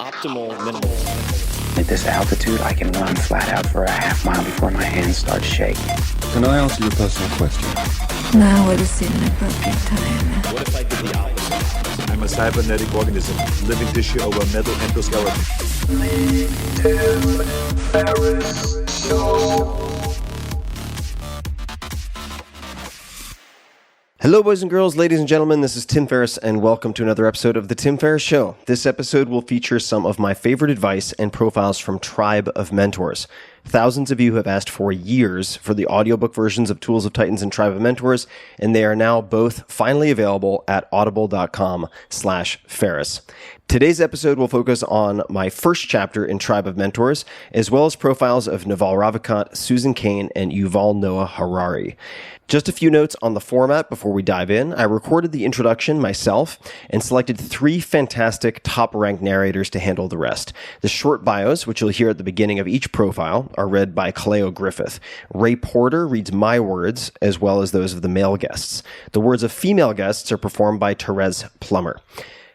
optimal minimal. At this altitude, I can run flat out for a half mile before my hands start shaking. Can I answer your personal question? Now would seem an appropriate time. What if I did the opposite? I'm a cybernetic organism, living tissue over metal endoskeleton. Ferriss Show. Hello, boys and girls, ladies and gentlemen, this is Tim Ferriss, and welcome to another episode of The Tim Ferriss Show. This episode will feature some of my favorite advice and profiles from Tribe of Mentors. Thousands of you have asked for years for the audiobook versions of Tools of Titans and Tribe of Mentors, and they are now both finally available at audible.com/Ferriss. Today's episode will focus on my first chapter in Tribe of Mentors, as well as profiles of Naval Ravikant, Susan Cain, and Yuval Noah Harari. Just a few notes on the format before we dive in. I recorded the introduction myself and selected 3 fantastic top-ranked narrators to handle the rest. The short bios, which you'll hear at the beginning of each profile, are read by Kaleo Griffith. Ray Porter reads my words, as well as those of the male guests. The words of female guests are performed by Thérèse Plummer.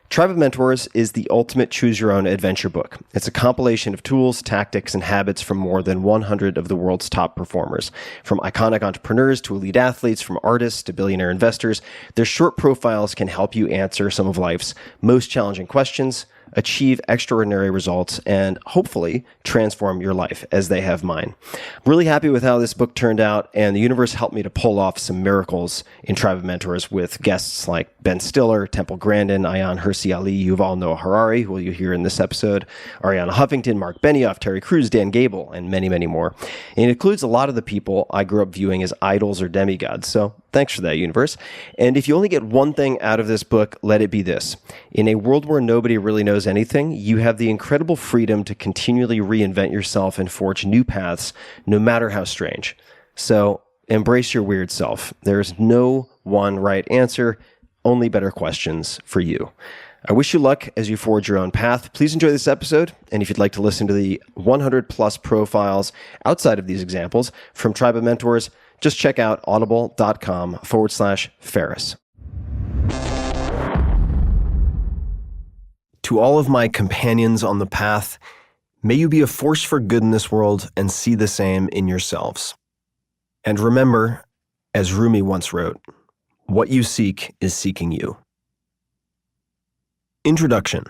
Tribe of Mentors is the ultimate choose-your-own adventure book. It's a compilation of tools, tactics, and habits from more than 100 of the world's top performers. From iconic entrepreneurs to elite athletes, from artists to billionaire investors, their short profiles can help you answer some of life's most challenging questions, achieve extraordinary results, and hopefully transform your life as they have mine. I'm really happy with how this book turned out, and the universe helped me to pull off some miracles in Tribe of Mentors with guests like Ben Stiller, Temple Grandin, Ayaan Hirsi Ali, Yuval Noah Harari, who you hear in this episode, Arianna Huffington, Mark Benioff, Terry Crews, Dan Gable, and many, many more. And it includes a lot of the people I grew up viewing as idols or demigods, so thanks for that, universe. And if you only get one thing out of this book, let it be this. In a world where nobody really knows anything, you have the incredible freedom to continually reinvent yourself and forge new paths, no matter how strange. So embrace your weird self. There's no one right answer, only better questions for you. I wish you luck as you forge your own path. Please enjoy this episode. And if you'd like to listen to the 100 plus profiles outside of these examples from Tribe of Mentors, just check out audible.com/Ferriss. To all of my companions on the path, may you be a force for good in this world and see the same in yourselves. And remember, as Rumi once wrote, what you seek is seeking you. Introduction.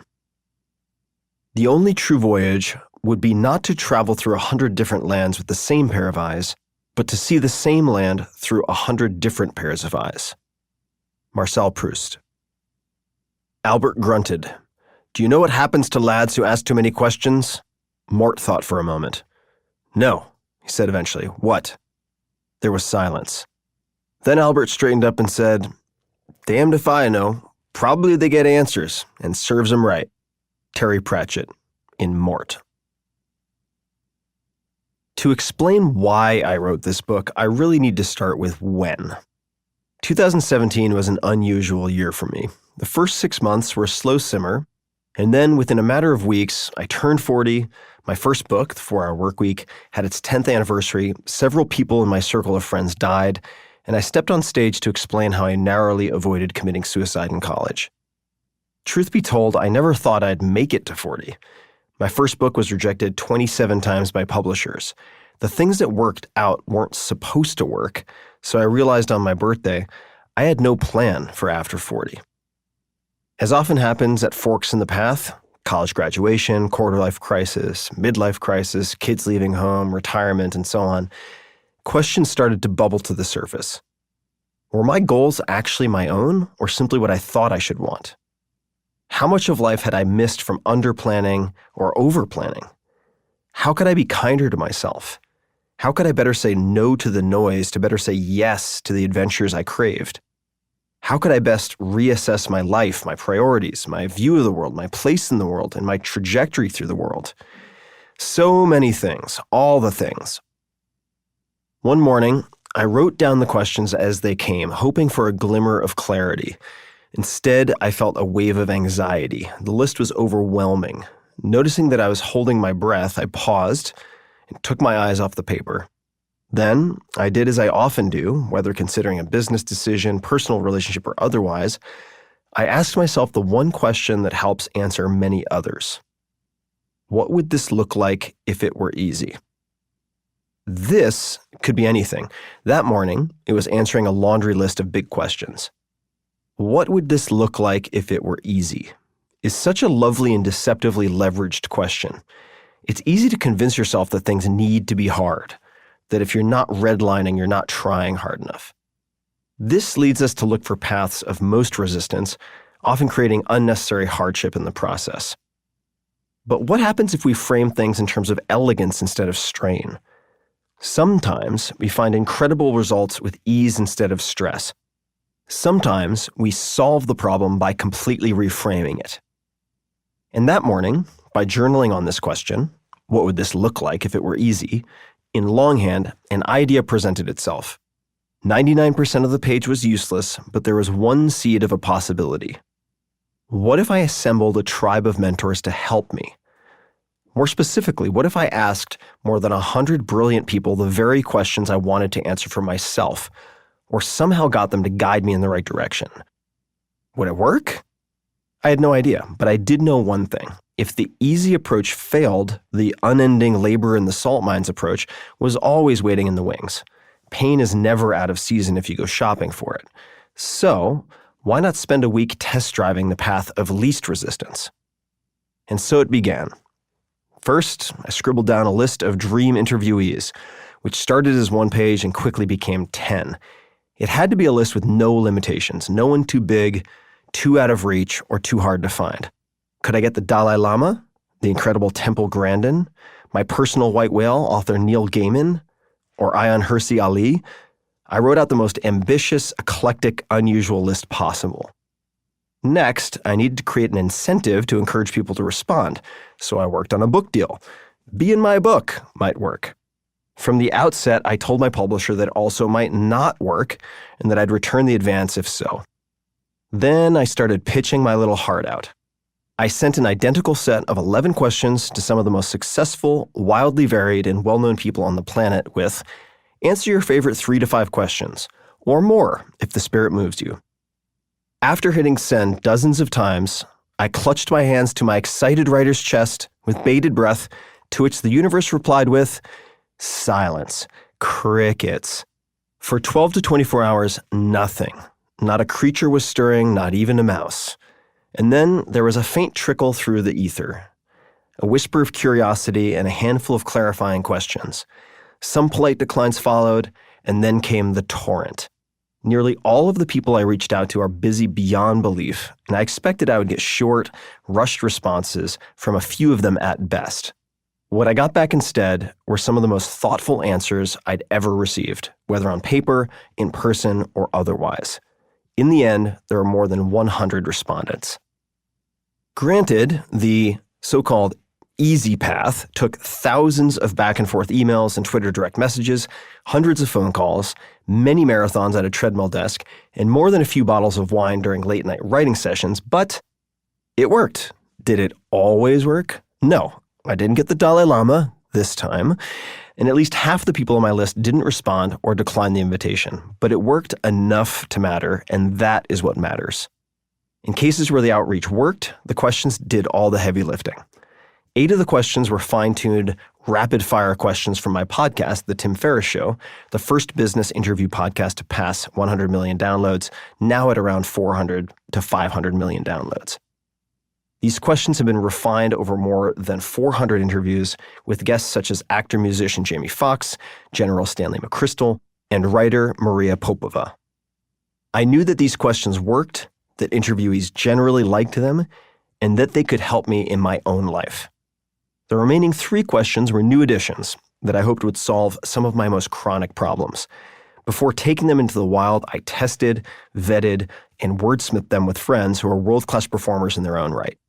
The only true voyage would be not to travel through 100 different lands with the same pair of eyes, but to see the same land through 100 different pairs of eyes. Marcel Proust. Albert grunted. Do you know what happens to lads who ask too many questions? Mort thought for a moment. No, he said eventually. What? There was silence. Then Albert straightened up and said, damned if I know. Probably they get answers, and serves them right. Terry Pratchett, in Mort. To explain why I wrote this book, I really need to start with when. 2017 was an unusual year for me. The first 6 months were a slow simmer, and then within a matter of weeks, I turned 40, my first book, The 4-Hour Workweek, had its 10th anniversary, several people in my circle of friends died, and I stepped on stage to explain how I narrowly avoided committing suicide in college. Truth be told, I never thought I'd make it to 40. My first book was rejected 27 times by publishers. The things that worked out weren't supposed to work, so I realized on my birthday, I had no plan for after 40. As often happens at forks in the path, college graduation, quarter-life crisis, midlife crisis, kids leaving home, retirement, and so on, questions started to bubble to the surface. Were my goals actually my own, or simply what I thought I should want? How much of life had I missed from under-planning or over-planning? How could I be kinder to myself? How could I better say no to the noise to better say yes to the adventures I craved? How could I best reassess my life, my priorities, my view of the world, my place in the world, and my trajectory through the world? So many things, all the things. One morning, I wrote down the questions as they came, hoping for a glimmer of clarity. Instead, I felt a wave of anxiety. The list was overwhelming. Noticing that I was holding my breath, I paused and took my eyes off the paper. Then, I did as I often do, whether considering a business decision, personal relationship, or otherwise, I asked myself the one question that helps answer many others. What would this look like if it were easy? This could be anything. That morning, it was answering a laundry list of big questions. What would this look like if it were easy? Is such a lovely and deceptively leveraged question. It's easy to convince yourself that things need to be hard, that if you're not redlining, you're not trying hard enough. This leads us to look for paths of most resistance, often creating unnecessary hardship in the process. But what happens if we frame things in terms of elegance instead of strain? Sometimes we find incredible results with ease instead of stress. Sometimes we solve the problem by completely reframing it. And that morning, by journaling on this question, what would this look like if it were easy? In longhand, an idea presented itself. 99% of the page was useless, but there was one seed of a possibility. What if I assembled a tribe of mentors to help me? More specifically, what if I asked more than 100 brilliant people the very questions I wanted to answer for myself, or somehow got them to guide me in the right direction? Would it work? I had no idea, but I did know one thing. If the easy approach failed, the unending labor in the salt mines approach was always waiting in the wings. Pain is never out of season if you go shopping for it. So, why not spend a week test driving the path of least resistance? And so it began. First, I scribbled down a list of dream interviewees, which started as 1 page and quickly became 10. It had to be a list with no limitations, no one too big, too out of reach, or too hard to find. Could I get the Dalai Lama, the incredible Temple Grandin, my personal white whale, author Neil Gaiman, or Ayaan Hirsi Ali? I wrote out the most ambitious, eclectic, unusual list possible. Next, I needed to create an incentive to encourage people to respond, so I worked on a book deal. Be in my book might work. From the outset, I told my publisher that also might not work and that I'd return the advance if so. Then I started pitching my little heart out. I sent an identical set of 11 questions to some of the most successful, wildly varied, and well-known people on the planet with, answer your favorite 3 to 5 questions, or more if the spirit moves you. After hitting send dozens of times, I clutched my hands to my excited writer's chest with bated breath, to which the universe replied with, silence, crickets. For 12 to 24 hours, nothing. Not a creature was stirring, not even a mouse. And then there was a faint trickle through the ether, a whisper of curiosity and a handful of clarifying questions. Some polite declines followed, and then came the torrent. Nearly all of the people I reached out to are busy beyond belief, and I expected I would get short, rushed responses from a few of them at best. What I got back instead were some of the most thoughtful answers I'd ever received, whether on paper, in person, or otherwise. In the end, there were more than 100 respondents. Granted, the so-called easy path took thousands of back and forth emails and Twitter direct messages, hundreds of phone calls, many marathons at a treadmill desk, and more than a few bottles of wine during late night writing sessions, but it worked. Did it always work? No, I didn't get the Dalai Lama this time, and at least half the people on my list didn't respond or decline the invitation, but it worked enough to matter, and that is what matters. In cases where the outreach worked, the questions did all the heavy lifting. 8 of the questions were fine-tuned, rapid-fire questions from my podcast, The Tim Ferriss Show, the first business interview podcast to pass 100 million downloads, now at around 400 to 500 million downloads. These questions have been refined over more than 400 interviews with guests such as actor-musician Jamie Foxx, General Stanley McChrystal, and writer Maria Popova. I knew that these questions worked, that interviewees generally liked them, and that they could help me in my own life. The remaining 3 questions were new additions that I hoped would solve some of my most chronic problems. Before taking them into the wild, I tested, vetted, and wordsmithed them with friends who are world-class performers in their own right.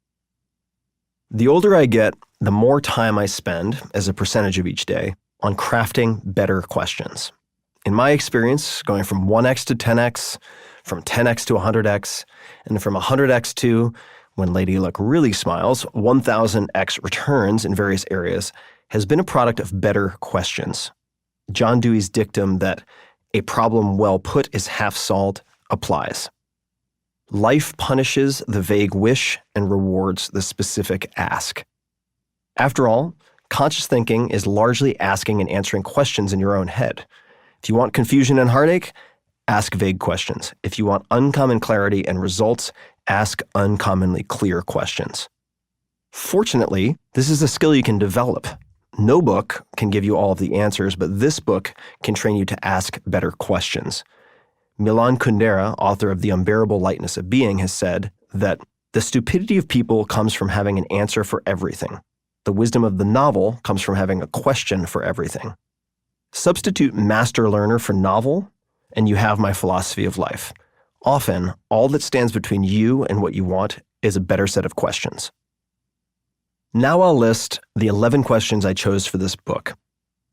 The older I get, the more time I spend, as a percentage of each day, on crafting better questions. In my experience, going from 1x to 10x, from 10x to 100x, and from 100x to, when Lady Luck really smiles, 1000x returns in various areas has been a product of better questions. John Dewey's dictum that a problem well put is half solved applies. Life punishes the vague wish and rewards the specific ask. After all, conscious thinking is largely asking and answering questions in your own head. If you want confusion and heartache, ask vague questions. If you want uncommon clarity and results, ask uncommonly clear questions. Fortunately, this is a skill you can develop. No book can give you all of the answers, but this book can train you to ask better questions. Milan Kundera, author of The Unbearable Lightness of Being, has said that the stupidity of people comes from having an answer for everything. The wisdom of the novel comes from having a question for everything. Substitute master learner for novel, and you have my philosophy of life. Often, all that stands between you and what you want is a better set of questions. Now I'll list the 11 questions I chose for this book.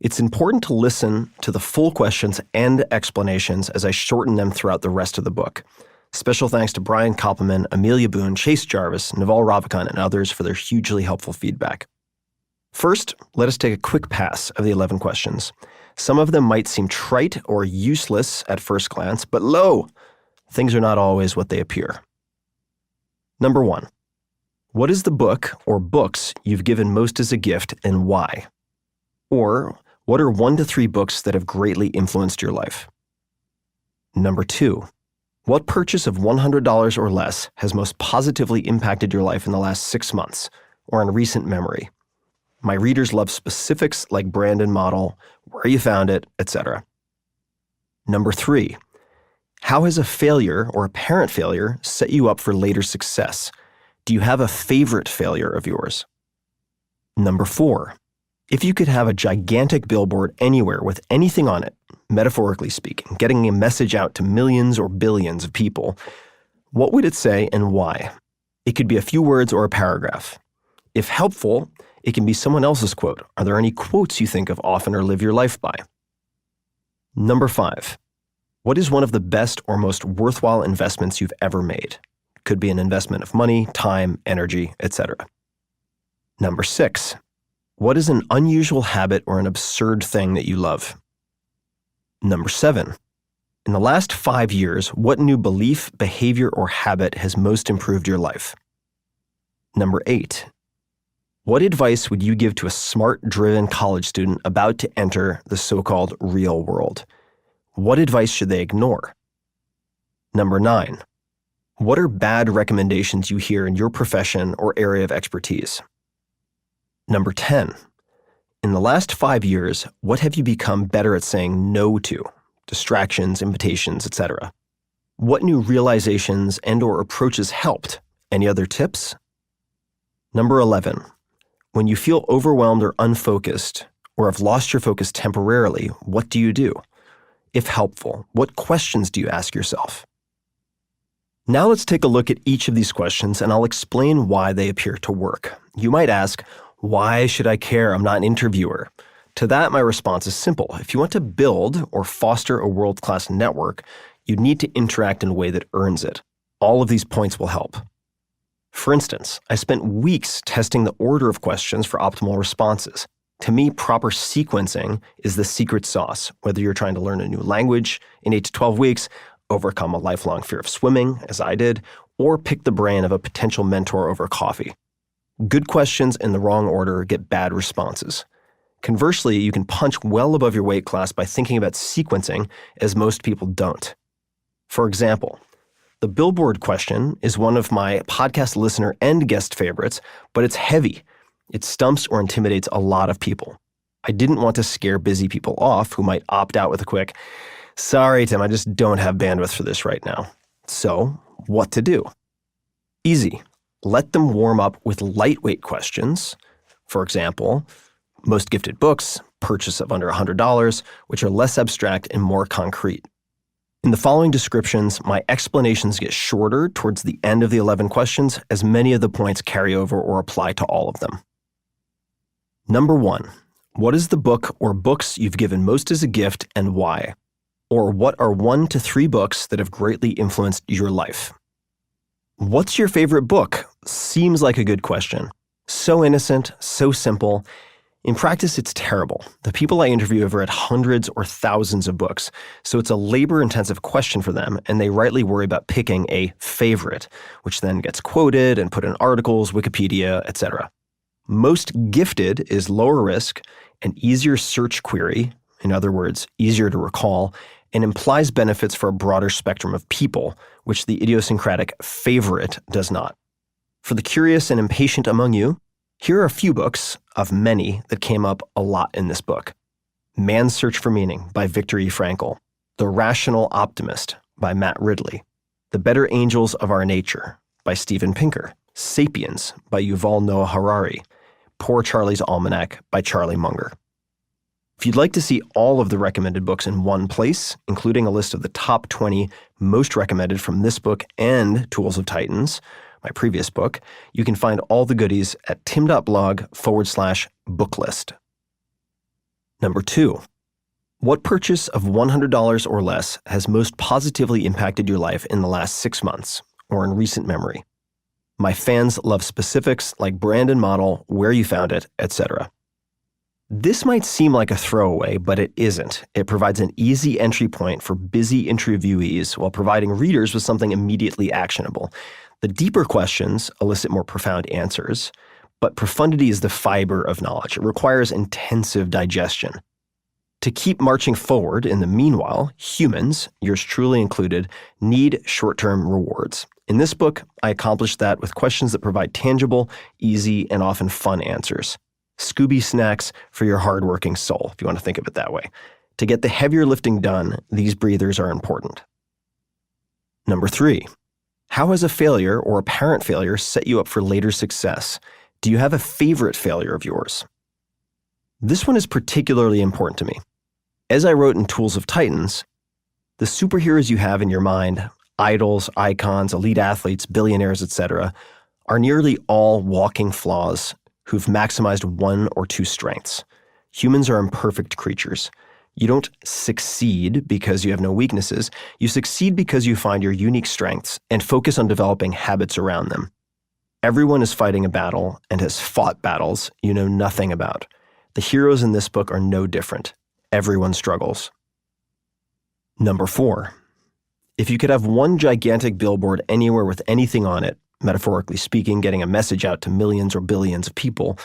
It's important to listen to the full questions and explanations as I shorten them throughout the rest of the book. Special thanks to Brian Koppelman, Amelia Boone, Chase Jarvis, Naval Ravikant, and others for their hugely helpful feedback. First, let us take a quick pass of the 11 questions. Some of them might seem trite or useless at first glance, but lo, things are not always what they appear. Number 1. What is the book or books you've given most as a gift and why? Or, what are 1 to 3 books that have greatly influenced your life? Number 2. What purchase of $100 or less has most positively impacted your life in the last 6 months or in recent memory? My readers love specifics like brand and model, where you found it, etc. Number 3. How has a failure or apparent failure set you up for later success? Do you have a favorite failure of yours? Number 4. If you could have a gigantic billboard anywhere with anything on it, metaphorically speaking, getting a message out to millions or billions of people, what would it say and why? It could be a few words or a paragraph. If helpful, it can be someone else's quote. Are there any quotes you think of often or live your life by? Number 5. What is one of the best or most worthwhile investments you've ever made? Could be an investment of money, time, energy, etc. Number 6. What is an unusual habit or an absurd thing that you love? Number 7. In the last 5 years, what new belief, behavior, or habit has most improved your life? Number 8. What advice would you give to a smart, driven college student about to enter the so-called real world? What advice should they ignore? Number 9. What are bad recommendations you hear in your profession or area of expertise? Number 10. In the last 5 years, what have you become better at saying no to? Distractions, invitations, etc. What new realizations and/or approaches helped? Any other tips? Number 11. When you feel overwhelmed or unfocused, or have lost your focus temporarily, what do you do? If helpful, what questions do you ask yourself? Now let's take a look at each of these questions and I'll explain why they appear to work. You might ask, why should I care? I'm not an interviewer. To that, my response is simple. If you want to build or foster a world-class network, you need to interact in a way that earns it. All of these points will help. For instance, I spent weeks testing the order of questions for optimal responses. To me, proper sequencing is the secret sauce, whether you're trying to learn a new language in 8 to 12 weeks, overcome a lifelong fear of swimming, as I did, or pick the brain of a potential mentor over coffee. Good questions in the wrong order get bad responses. Conversely, you can punch well above your weight class by thinking about sequencing, as most people don't. For example, the billboard question is one of my podcast listener and guest favorites, but it's heavy. It stumps or intimidates a lot of people. I didn't want to scare busy people off who might opt out with a quick, "Sorry, Tim, I just don't have bandwidth for this right now." So, what to do? Easy. Let them warm up with lightweight questions. For example, most gifted books, purchase of under $100, which are less abstract and more concrete. In the following descriptions, my explanations get shorter towards the end of the 11 questions, as many of the points carry over or apply to all of them. Number 1, what is the book or books you've given most as a gift and why? Or what are 1 to 3 books that have greatly influenced your life? What's your favorite book? Seems like a good question. So innocent, so simple. In practice, it's terrible. The people I interview have read hundreds or thousands of books, so it's a labor-intensive question for them, and they rightly worry about picking a favorite, which then gets quoted and put in articles, Wikipedia, etc. Most gifted is lower risk, an easier search query, in other words, easier to recall, and implies benefits for a broader spectrum of people, which the idiosyncratic favorite does not. For the curious and impatient among you, here are a few books of many that came up a lot in this book. Man's Search for Meaning by Viktor E. Frankl, The Rational Optimist by Matt Ridley, The Better Angels of Our Nature by Steven Pinker, Sapiens by Yuval Noah Harari, Poor Charlie's Almanac by Charlie Munger. If you'd like to see all of the recommended books in one place, including a list of the top 20 most recommended from this book and Tools of Titans, my previous book, you can find all the goodies at tim.blog/booklist. Number 2. What purchase of $100 or less has most positively impacted your life in the last 6 months or in recent memory? My fans love specifics like brand and model, where you found it, etc. This might seem like a throwaway, but it isn't. It provides an easy entry point for busy interviewees while providing readers with something immediately actionable. The deeper questions elicit more profound answers, but profundity is the fiber of knowledge. It requires intensive digestion. To keep marching forward in the meanwhile, humans, yours truly included, need short-term rewards. In this book, I accomplished that with questions that provide tangible, easy, and often fun answers. Scooby snacks for your hardworking soul, if you want to think of it that way. To get the heavier lifting done, these breathers are important. Number 3, how has a failure or apparent failure set you up for later success? Do you have a favorite failure of yours? This one is particularly important to me. As I wrote in Tools of Titans, the superheroes you have in your mind, idols, icons, elite athletes, billionaires, etc., are nearly all walking flaws who've maximized one or two strengths. Humans are imperfect creatures. You don't succeed because you have no weaknesses. You succeed because you find your unique strengths and focus on developing habits around them. Everyone is fighting a battle and has fought battles you know nothing about. The heroes in this book are no different. Everyone struggles. Number 4, if you could have one gigantic billboard anywhere with anything on it, metaphorically speaking, getting a message out to millions or billions of people,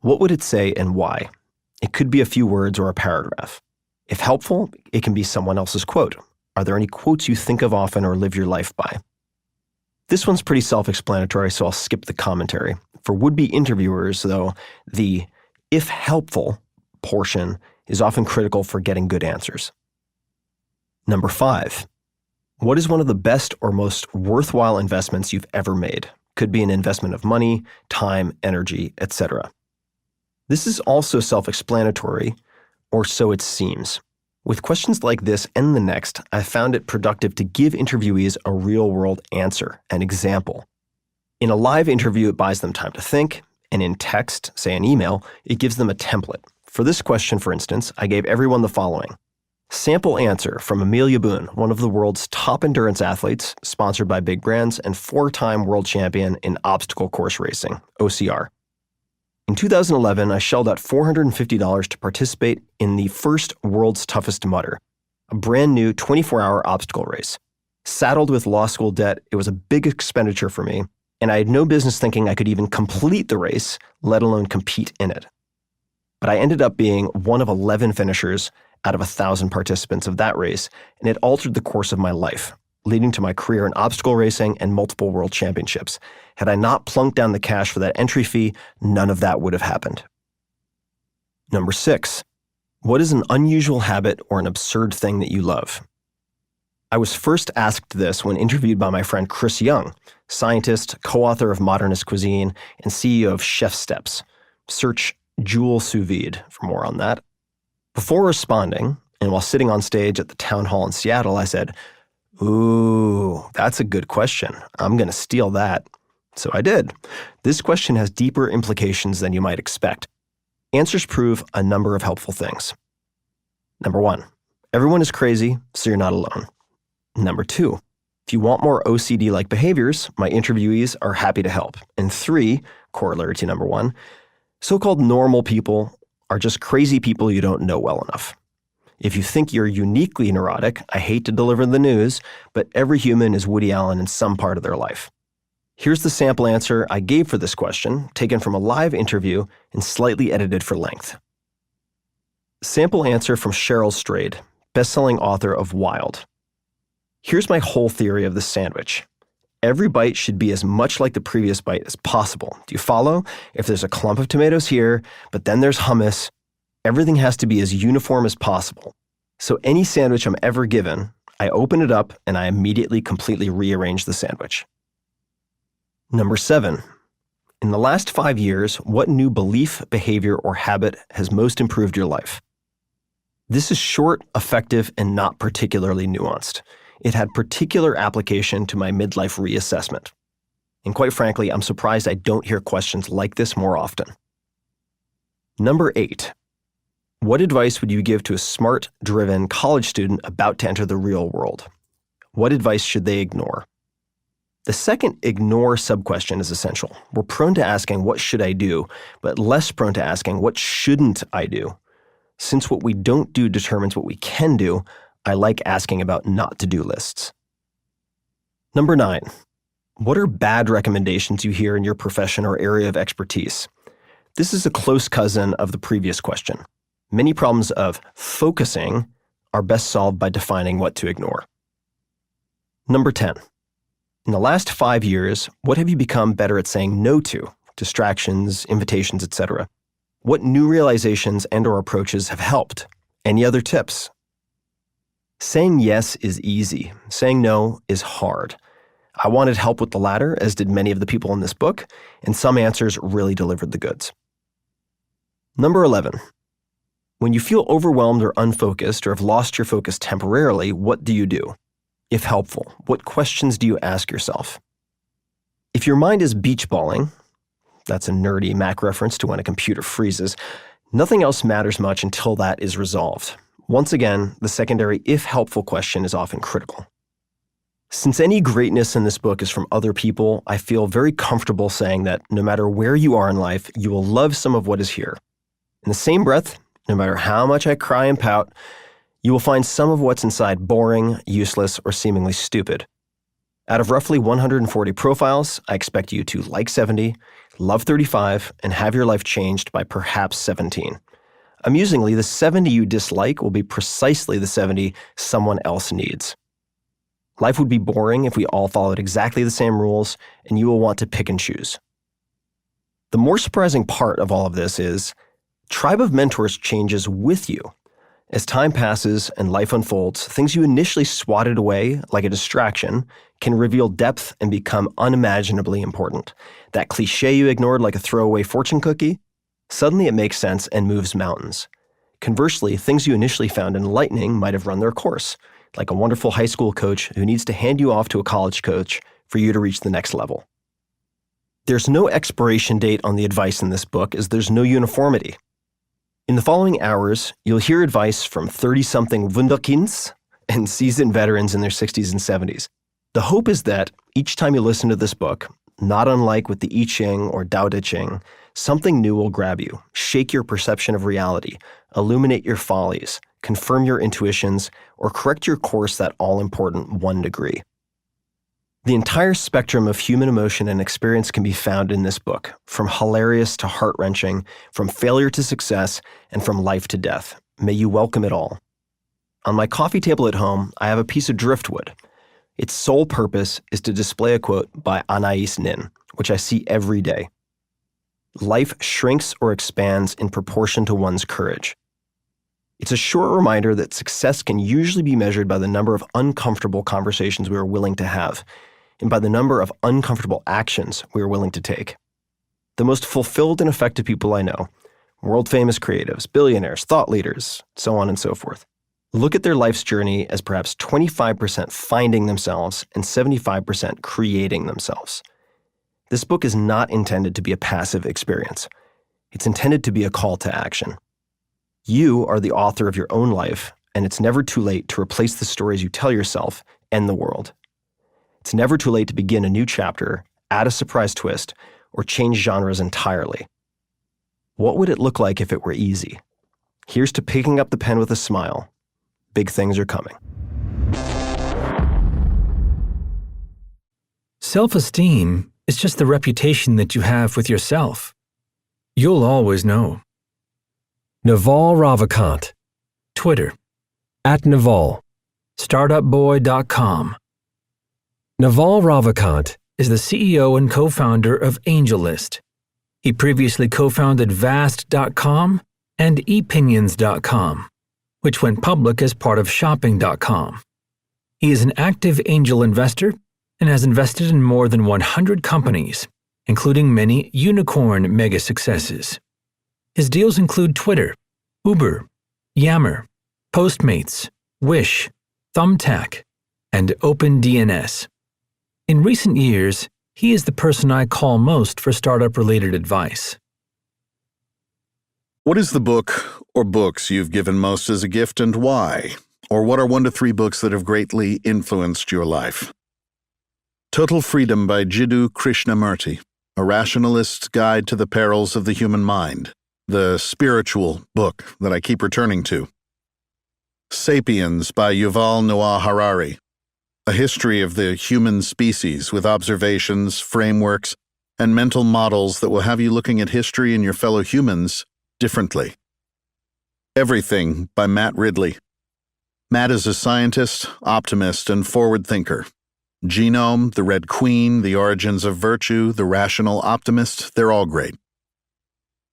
what would it say and why? It could be a few words or a paragraph. If helpful, it can be someone else's quote. Are there any quotes you think of often or live your life by? This one's pretty self-explanatory, so I'll skip the commentary. For would-be interviewers, though, the if helpful portion is often critical for getting good answers. Number 5. What is one of the best or most worthwhile investments you've ever made? Could be an investment of money, time, energy, etc. This is also self-explanatory, or so it seems. With questions like this and the next, I found it productive to give interviewees a real-world answer, an example. In a live interview, it buys them time to think, and in text, say an email, it gives them a template. For this question, for instance, I gave everyone the following. Sample answer from Amelia Boone, one of the world's top endurance athletes, sponsored by big brands, and 4-time world champion in obstacle course racing, OCR. In 2011, I shelled out $450 to participate in the first World's Toughest Mudder, a brand new 24-hour obstacle race. Saddled with law school debt, it was a big expenditure for me, and I had no business thinking I could even complete the race, let alone compete in it. But I ended up being one of 11 finishers out of 1,000 participants of that race, and it altered the course of my life, leading to my career in obstacle racing and multiple world championships. Had I not plunked down the cash for that entry fee, none of that would have happened. Number 6, what is an unusual habit or an absurd thing that you love? I was first asked this when interviewed by my friend Chris Young, scientist, co-author of Modernist Cuisine, and CEO of Chef Steps. Search Joule Sous Vide for more on that. Before responding, and while sitting on stage at the town hall in Seattle, I said, "Ooh, that's a good question. I'm going to steal that." So I did. This question has deeper implications than you might expect. Answers prove a number of helpful things. Number 1, everyone is crazy, so you're not alone. Number 2, if you want more OCD-like behaviors, my interviewees are happy to help. And 3, corollary to number 1, so-called normal people are just crazy people you don't know well enough. If you think you're uniquely neurotic, I hate to deliver the news, but every human is Woody Allen in some part of their life. Here's the sample answer I gave for this question, taken from a live interview and slightly edited for length. Sample answer from Cheryl Strayed, best-selling author of Wild. Here's my whole theory of the sandwich. Every bite should be as much like the previous bite as possible. Do you follow? If there's a clump of tomatoes here, but then there's hummus, everything has to be as uniform as possible. So any sandwich I'm ever given, I open it up and I immediately completely rearrange the sandwich. Number 7. In the last 5 years, what new belief, behavior, or habit has most improved your life? This is short, effective, and not particularly nuanced. It had particular application to my midlife reassessment. And quite frankly, I'm surprised I don't hear questions like this more often. Number 8. What advice would you give to a smart, driven college student about to enter the real world? What advice should they ignore? The second ignore sub-question is essential. We're prone to asking, what should I do? But less prone to asking, what shouldn't I do? Since what we don't do determines what we can do, I like asking about not-to-do lists. Number 9. What are bad recommendations you hear in your profession or area of expertise? This is a close cousin of the previous question. Many problems of focusing are best solved by defining what to ignore. Number 10. In the last 5 years, what have you become better at saying no to? Distractions, invitations, etc. What new realizations and/or approaches have helped? Any other tips? Saying yes is easy. Saying no is hard. I wanted help with the latter, as did many of the people in this book, and some answers really delivered the goods. Number 11. When you feel overwhelmed or unfocused or have lost your focus temporarily, what do you do? If helpful, what questions do you ask yourself? If your mind is beach balling, that's a nerdy Mac reference to when a computer freezes, nothing else matters much until that is resolved. Once again, the secondary if helpful question is often critical. Since any greatness in this book is from other people, I feel very comfortable saying that no matter where you are in life, you will love some of what is here. In the same breath, no matter how much I cry and pout, you will find some of what's inside boring, useless, or seemingly stupid. Out of roughly 140 profiles, I expect you to like 70, love 35, and have your life changed by perhaps 17. Amusingly, the 70 you dislike will be precisely the 70 someone else needs. Life would be boring if we all followed exactly the same rules, and you will want to pick and choose. The more surprising part of all of this is, Tribe of Mentors changes with you. As time passes and life unfolds, things you initially swatted away like a distraction can reveal depth and become unimaginably important. That cliche you ignored like a throwaway fortune cookie, suddenly it makes sense and moves mountains. Conversely, things you initially found enlightening might have run their course, like a wonderful high school coach who needs to hand you off to a college coach for you to reach the next level. There's no expiration date on the advice in this book, as there's no uniformity. In the following hours, you'll hear advice from 30-something Wunderkinds and seasoned veterans in their 60s and 70s. The hope is that each time you listen to this book, not unlike with the I Ching or Tao Te Ching, something new will grab you, shake your perception of reality, illuminate your follies, confirm your intuitions, or correct your course that all-important 1 degree. The entire spectrum of human emotion and experience can be found in this book, from hilarious to heart-wrenching, from failure to success, and from life to death. May you welcome it all. On my coffee table at home, I have a piece of driftwood. Its sole purpose is to display a quote by Anais Nin, which I see every day. Life shrinks or expands in proportion to one's courage. It's a short reminder that success can usually be measured by the number of uncomfortable conversations we are willing to have, and by the number of uncomfortable actions we are willing to take. The most fulfilled and effective people I know, world-famous creatives, billionaires, thought leaders, so on and so forth, look at their life's journey as perhaps 25% finding themselves and 75% creating themselves. This book is not intended to be a passive experience. It's intended to be a call to action. You are the author of your own life, and it's never too late to replace the stories you tell yourself and the world. It's never too late to begin a new chapter, add a surprise twist, or change genres entirely. What would it look like if it were easy? Here's to picking up the pen with a smile. Big things are coming. Self-esteem It's just the reputation that you have with yourself. You'll always know. Naval Ravikant. Twitter, @Naval. Startupboy.com. Naval Ravikant is the CEO and co-founder of AngelList. He previously co-founded Vast.com and ePinions.com, which went public as part of Shopping.com. He is an active angel investor and has invested in more than 100 companies, including many unicorn mega successes. His deals include Twitter, Uber, Yammer, Postmates, Wish, Thumbtack, and OpenDNS. In recent years, he is the person I call most for startup-related advice. What is the book or books you've given most as a gift and why? Or what are 1 to 3 books that have greatly influenced your life? Total Freedom by Jiddu Krishnamurti, a rationalist's guide to the perils of the human mind, the spiritual book that I keep returning to. Sapiens by Yuval Noah Harari, a history of the human species with observations, frameworks, and mental models that will have you looking at history and your fellow humans differently. Everything by Matt Ridley. Matt is a scientist, optimist, and forward thinker. Genome, The Red Queen, The Origins of Virtue, The Rational Optimist, they're all great.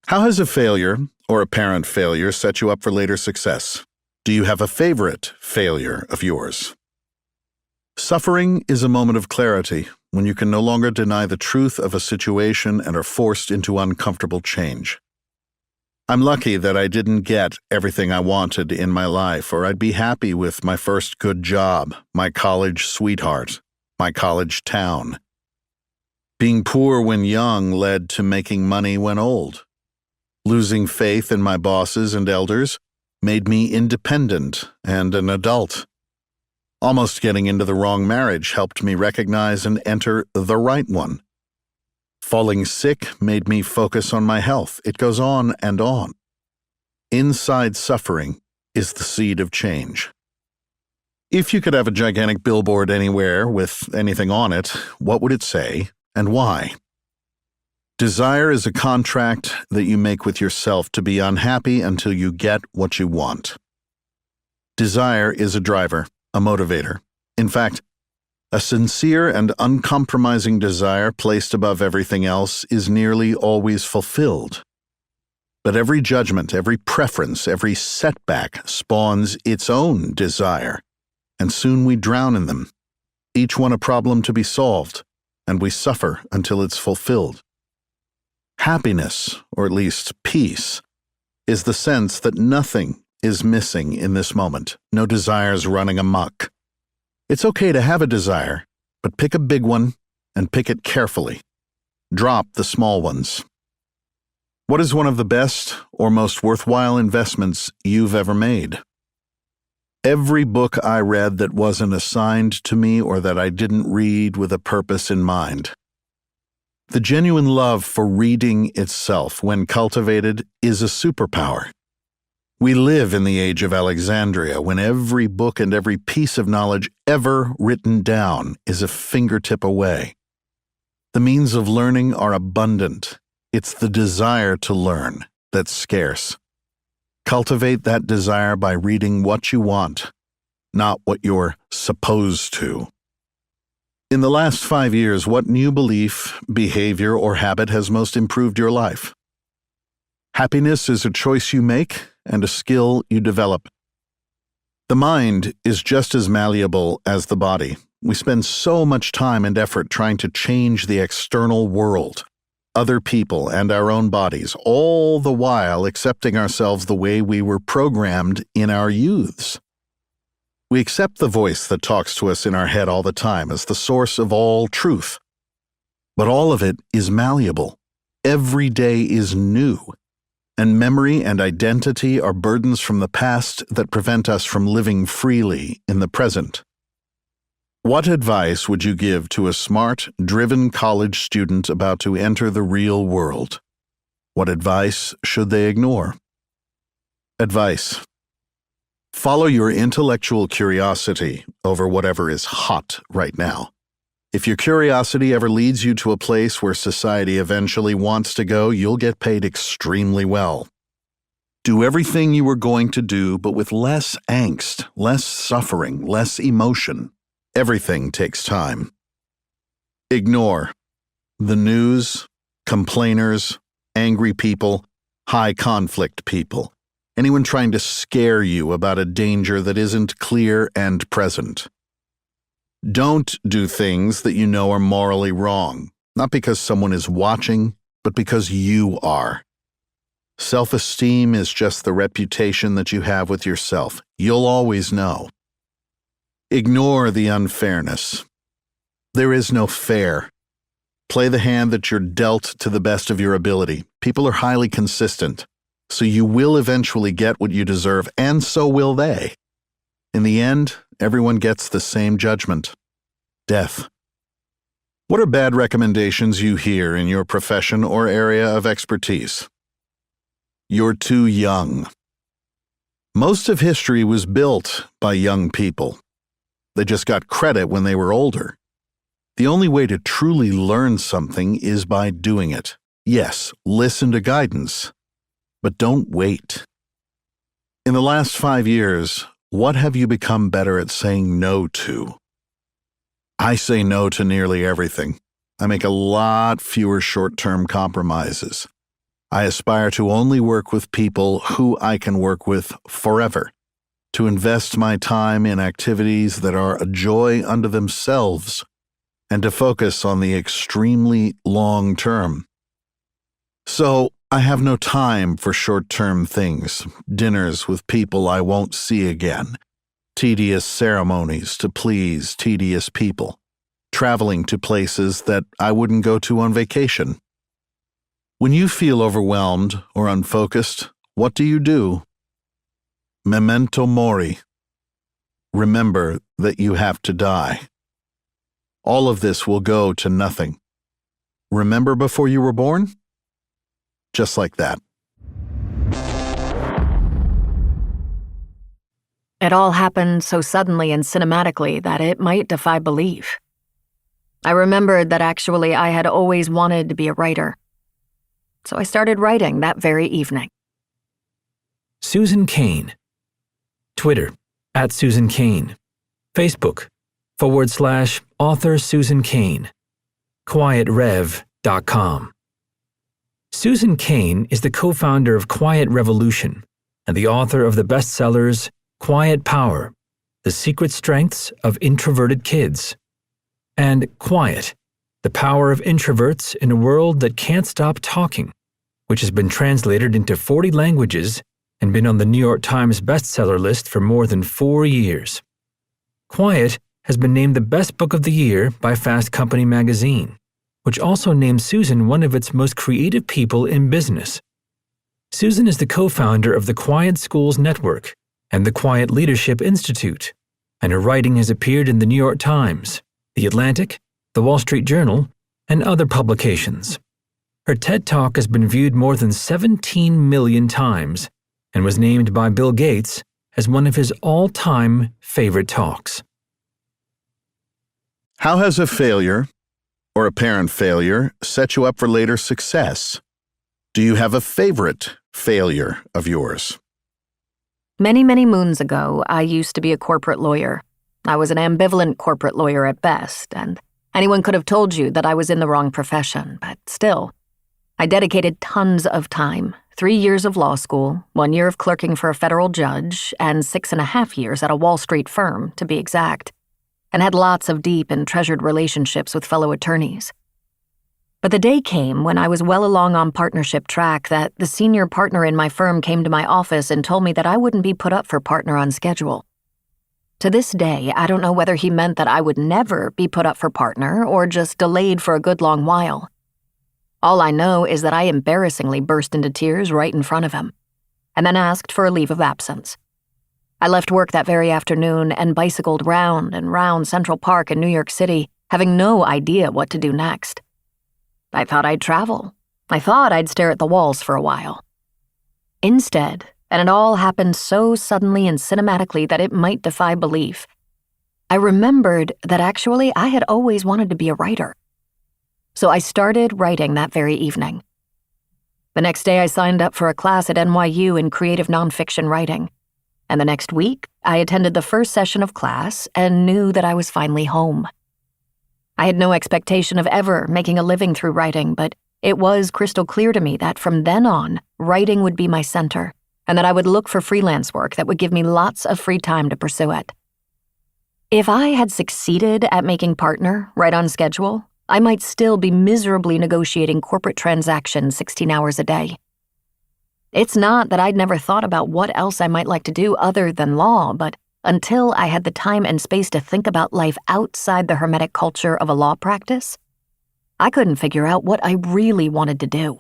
How has a failure, or apparent failure, set you up for later success? Do you have a favorite failure of yours? Suffering is a moment of clarity when you can no longer deny the truth of a situation and are forced into uncomfortable change. I'm lucky that I didn't get everything I wanted in my life, or I'd be happy with my first good job, my college sweetheart, my college town. Being poor when young led to making money when old. Losing faith in my bosses and elders made me independent and an adult. Almost getting into the wrong marriage helped me recognize and enter the right one. Falling sick made me focus on my health. It goes on and on. Inside suffering is the seed of change. If you could have a gigantic billboard anywhere with anything on it, what would it say and why? Desire is a contract that you make with yourself to be unhappy until you get what you want. Desire is a driver, a motivator. In fact, a sincere and uncompromising desire placed above everything else is nearly always fulfilled. But every judgment, every preference, every setback spawns its own desire, and soon we drown in them, each one a problem to be solved, and we suffer until it's fulfilled. Happiness, or at least peace, is the sense that nothing is missing in this moment, no desires running amok. It's okay to have a desire, but pick a big one and pick it carefully. Drop the small ones. What is one of the best or most worthwhile investments you've ever made? Every book I read that wasn't assigned to me or that I didn't read with a purpose in mind. The genuine love for reading itself, when cultivated, is a superpower. We live in the age of Alexandria, when every book and every piece of knowledge ever written down is a fingertip away. The means of learning are abundant. It's the desire to learn that's scarce. Cultivate that desire by reading what you want, not what you're supposed to. In the last 5 years, what new belief, behavior, or habit has most improved your life? Happiness is a choice you make and a skill you develop. The mind is just as malleable as the body. We spend so much time and effort trying to change the external world, other people, and our own bodies, all the while accepting ourselves the way we were programmed in our youths. We accept the voice that talks to us in our head all the time as the source of all truth. But all of it is malleable. Every day is new. And memory and identity are burdens from the past that prevent us from living freely in the present. What advice would you give to a smart, driven college student about to enter the real world? What advice should they ignore? Advice. Follow your intellectual curiosity over whatever is hot right now. If your curiosity ever leads you to a place where society eventually wants to go, you'll get paid extremely well. Do everything you were going to do, but with less angst, less suffering, less emotion. Everything takes time. Ignore the news, complainers, angry people, high conflict people, anyone trying to scare you about a danger that isn't clear and present. Don't do things that you know are morally wrong, not because someone is watching, but because you are. Self-esteem is just the reputation that you have with yourself. You'll always know. Ignore the unfairness. There is no fair. Play the hand that you're dealt to the best of your ability. People are highly consistent, so you will eventually get what you deserve, and so will they. In the end, everyone gets the same judgment: death. What are bad recommendations you hear in your profession or area of expertise? You're too young. Most of history was built by young people. They just got credit when they were older. The only way to truly learn something is by doing it. Yes, listen to guidance, but don't wait. In the last 5 years, what have you become better at saying no to? I say no to nearly everything. I make a lot fewer short-term compromises. I aspire to only work with people who I can work with forever, to invest my time in activities that are a joy unto themselves, and to focus on the extremely long term. So, I have no time for short-term things, dinners with people I won't see again, tedious ceremonies to please tedious people, traveling to places that I wouldn't go to on vacation. When you feel overwhelmed or unfocused, what do? Memento mori. Remember that you have to die. All of this will go to nothing. Remember before you were born? Just like that. It all happened so suddenly and cinematically that it might defy belief. I remembered that actually I had always wanted to be a writer. So I started writing that very evening. Susan Cain. Twitter, @Susan Cain. Facebook, /author Susan Cain. QuietRev.com. Susan Cain is the co-founder of Quiet Revolution and the author of the bestsellers Quiet Power, The Secret Strengths of Introverted Kids, and Quiet, The Power of Introverts in a World That Can't Stop Talking, which has been translated into 40 languages and been on the New York Times bestseller list for more than 4 years. Quiet has been named the best book of the year by Fast Company magazine, which also named Susan one of its most creative people in business. Susan is the co-founder of the Quiet Schools Network and the Quiet Leadership Institute, and her writing has appeared in the New York Times, The Atlantic, The Wall Street Journal, and other publications. Her TED Talk has been viewed more than 17 million times and was named by Bill Gates as one of his all-time favorite talks. How has a failure, or apparent failure, set you up for later success? Do you have a favorite failure of yours? Many, many moons ago, I used to be a corporate lawyer. I was an ambivalent corporate lawyer at best, and anyone could have told you that I was in the wrong profession, but still, I dedicated tons of time, 3 years of law school, 1 year of clerking for a federal judge, and 6.5 years at a Wall Street firm, to be exact, and had lots of deep and treasured relationships with fellow attorneys. But the day came when I was well along on partnership track that the senior partner in my firm came to my office and told me that I wouldn't be put up for partner on schedule. To this day, I don't know whether he meant that I would never be put up for partner or just delayed for a good long while. All I know is that I embarrassingly burst into tears right in front of him, and then asked for a leave of absence. I left work that very afternoon and bicycled round and round Central Park in New York City, having no idea what to do next. I thought I'd travel. I thought I'd stare at the walls for a while. Instead, and it all happened so suddenly and cinematically that it might defy belief, I remembered that actually I had always wanted to be a writer. So I started writing that very evening. The next day, I signed up for a class at NYU in creative nonfiction writing. And the next week, I attended the first session of class and knew that I was finally home. I had no expectation of ever making a living through writing, but it was crystal clear to me that from then on, writing would be my center, and that I would look for freelance work that would give me lots of free time to pursue it. If I had succeeded at making partner right on schedule, I might still be miserably negotiating corporate transactions 16 hours a day. It's not that I'd never thought about what else I might like to do other than law, but until I had the time and space to think about life outside the hermetic culture of a law practice, I couldn't figure out what I really wanted to do.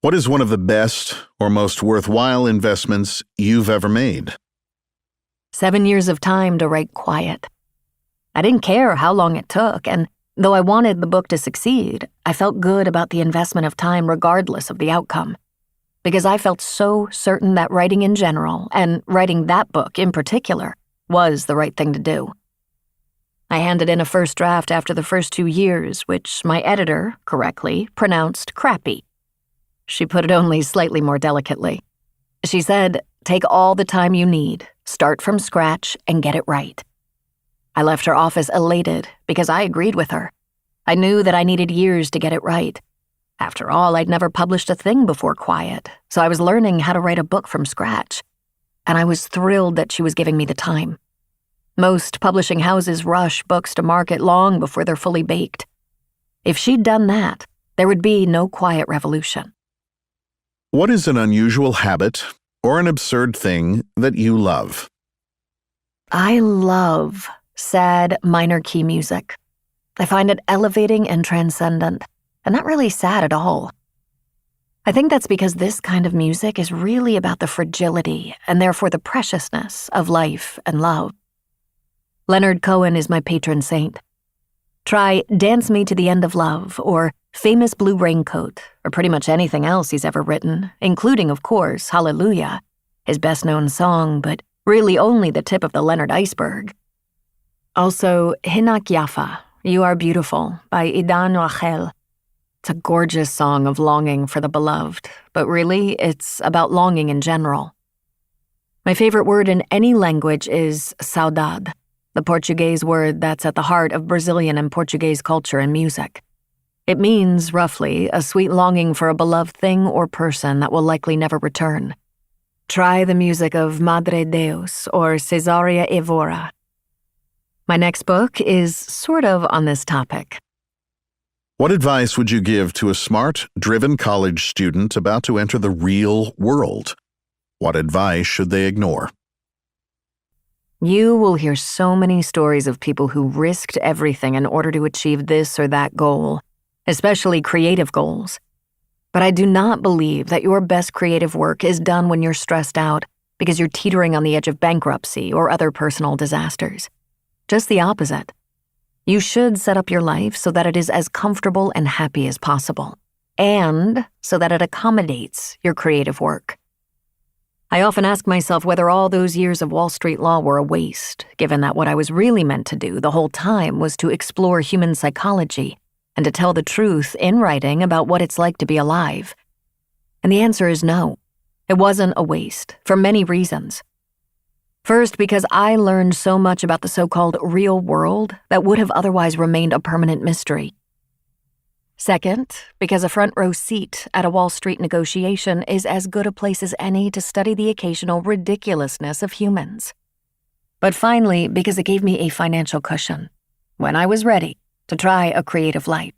What is one of the best or most worthwhile investments you've ever made? 7 years of time to write Quiet. I didn't care how long it took, and though I wanted the book to succeed, I felt good about the investment of time regardless of the outcome, because I felt so certain that writing in general, and writing that book in particular, was the right thing to do. I handed in a first draft after the first 2 years, which my editor, correctly, pronounced crappy. She put it only slightly more delicately. She said, "Take all the time you need, start from scratch, and get it right." I left her office elated because I agreed with her. I knew that I needed years to get it right. After all, I'd never published a thing before Quiet, so I was learning how to write a book from scratch. And I was thrilled that she was giving me the time. Most publishing houses rush books to market long before they're fully baked. If she'd done that, there would be no Quiet revolution. What is an unusual habit or an absurd thing that you love? I love sad minor key music. I find it elevating and transcendent, and not really sad at all. I think that's because this kind of music is really about the fragility and therefore the preciousness of life and love. Leonard Cohen is my patron saint. Try Dance Me to the End of Love or Famous Blue Raincoat or pretty much anything else he's ever written, including, of course, Hallelujah, his best-known song, but really only the tip of the Leonard iceberg. Also, Hinak Yafa, You Are Beautiful by Idan Rachel. It's a gorgeous song of longing for the beloved, but really, it's about longing in general. My favorite word in any language is saudade, the Portuguese word that's at the heart of Brazilian and Portuguese culture and music. It means, roughly, a sweet longing for a beloved thing or person that will likely never return. Try the music of Madre Deus or Cesaria Evora. My next book is sort of on this topic. What advice would you give to a smart, driven college student about to enter the real world? What advice should they ignore? You will hear so many stories of people who risked everything in order to achieve this or that goal, especially creative goals. But I do not believe that your best creative work is done when you're stressed out because you're teetering on the edge of bankruptcy or other personal disasters. Just the opposite. You should set up your life so that it is as comfortable and happy as possible, and so that it accommodates your creative work. I often ask myself whether all those years of Wall Street law were a waste, given that what I was really meant to do the whole time was to explore human psychology and to tell the truth in writing about what it's like to be alive. And the answer is no. It wasn't a waste, for many reasons. First, because I learned so much about the so-called real world that would have otherwise remained a permanent mystery. Second, because a front-row seat at a Wall Street negotiation is as good a place as any to study the occasional ridiculousness of humans. But finally, because it gave me a financial cushion, when I was ready to try a creative life.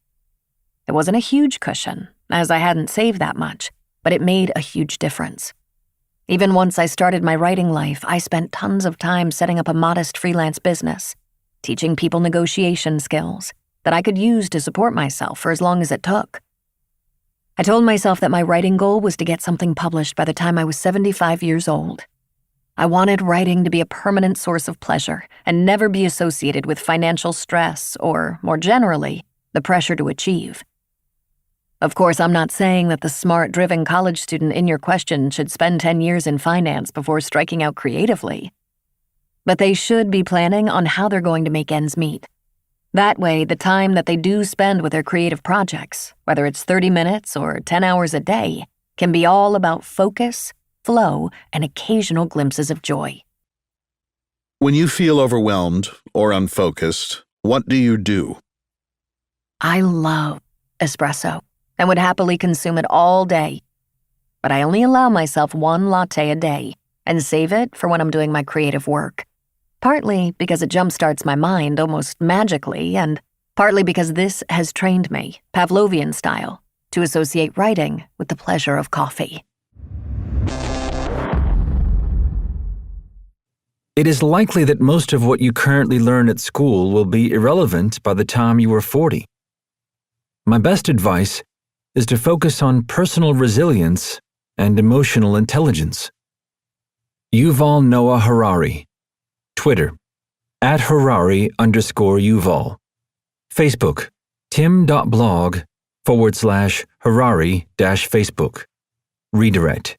It wasn't a huge cushion, as I hadn't saved that much, but it made a huge difference. Even once I started my writing life, I spent tons of time setting up a modest freelance business, teaching people negotiation skills that I could use to support myself for as long as it took. I told myself that my writing goal was to get something published by the time I was 75 years old. I wanted writing to be a permanent source of pleasure and never be associated with financial stress or, more generally, the pressure to achieve. Of course, I'm not saying that the smart, driven college student in your question should spend 10 years in finance before striking out creatively. but they should be planning on how they're going to make ends meet. That way, the time that they do spend with their creative projects, whether it's 30 minutes or 10 hours a day, can be all about focus, flow, and occasional glimpses of joy. When you feel overwhelmed or unfocused, what do you do? I love espresso and would happily consume it all day. But I only allow myself one latte a day and save it for when I'm doing my creative work. Partly because it jumpstarts my mind almost magically, and partly because this has trained me, Pavlovian style, to associate writing with the pleasure of coffee. It is likely that most of what you currently learn at school will be irrelevant by the time you are 40. My best advice is to focus on personal resilience and emotional intelligence. Yuval Noah Harari. Twitter, @Harari_Yuval. Facebook, tim.blog/Harari-Facebook. Redirect,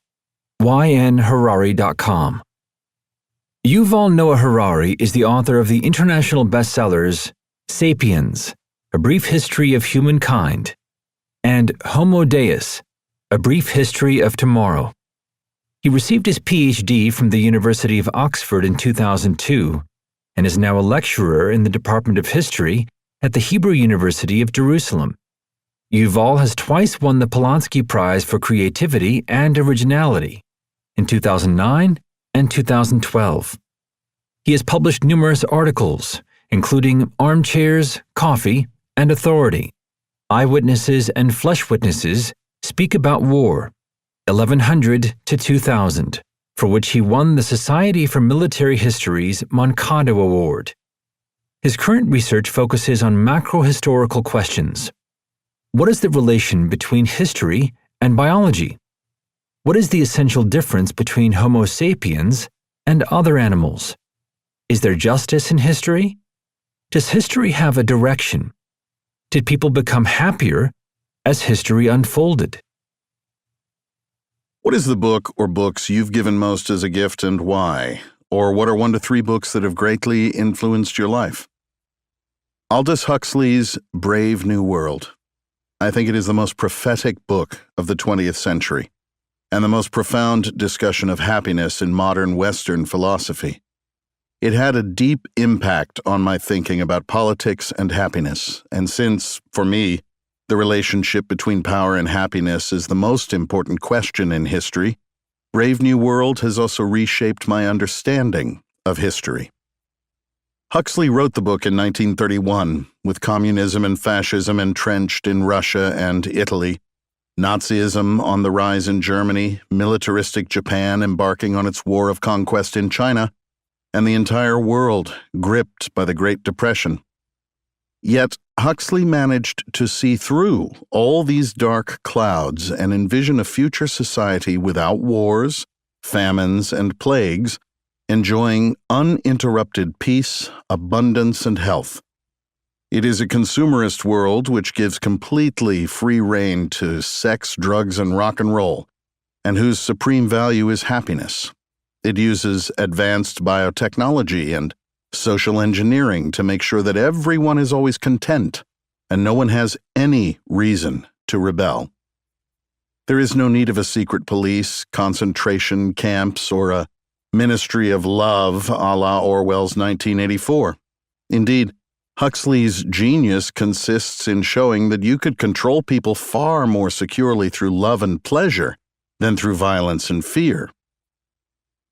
ynharari.com. Yuval Noah Harari is the author of the international bestsellers Sapiens, A Brief History of Humankind, and Homo Deus, A Brief History of Tomorrow. He received his PhD from the University of Oxford in 2002 and is now a lecturer in the Department of History at the Hebrew University of Jerusalem. Yuval has twice won the Polanski Prize for Creativity and Originality, in 2009 and 2012. He has published numerous articles, including Armchairs, Coffee, and Authority. Eyewitnesses and Flesh Witnesses Speak About War, 1100 to 2000, for which he won the Society for Military History's Moncado Award. His current research focuses on macro-historical questions. What is the relation between history and biology? What is the essential difference between Homo sapiens and other animals? Is there justice in history? Does history have a direction? Did people become happier as history unfolded? What is the book or books you've given most as a gift and why? Or what are 1 to 3 books that have greatly influenced your life? Aldous Huxley's Brave New World. I think it is the most prophetic book of the 20th century, and the most profound discussion of happiness in modern Western philosophy. It had a deep impact on my thinking about politics and happiness, and since, for me, the relationship between power and happiness is the most important question in history, Brave New World has also reshaped my understanding of history. Huxley wrote the book in 1931, with communism and fascism entrenched in Russia and Italy, Nazism on the rise in Germany, militaristic Japan embarking on its war of conquest in China, and the entire world gripped by the Great Depression. Yet, Huxley managed to see through all these dark clouds and envision a future society without wars, famines, and plagues, enjoying uninterrupted peace, abundance, and health. It is a consumerist world which gives completely free rein to sex, drugs, and rock and roll, and whose supreme value is happiness. It uses advanced biotechnology and social engineering to make sure that everyone is always content and no one has any reason to rebel. There is no need of a secret police, concentration camps, or a ministry of love a la Orwell's 1984. Indeed, Huxley's genius consists in showing that you could control people far more securely through love and pleasure than through violence and fear.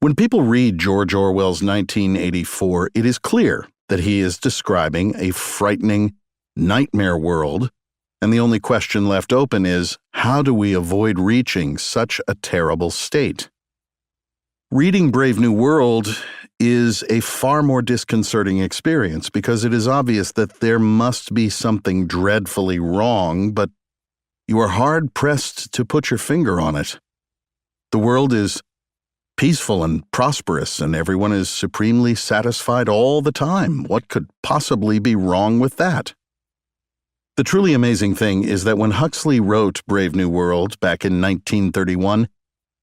When people read George Orwell's 1984, it is clear that he is describing a frightening nightmare world, and the only question left open is, how do we avoid reaching such a terrible state? Reading Brave New World is a far more disconcerting experience because it is obvious that there must be something dreadfully wrong, but you are hard-pressed to put your finger on it. The world is peaceful and prosperous, and everyone is supremely satisfied all the time. What could possibly be wrong with that? The truly amazing thing is that when Huxley wrote Brave New World back in 1931,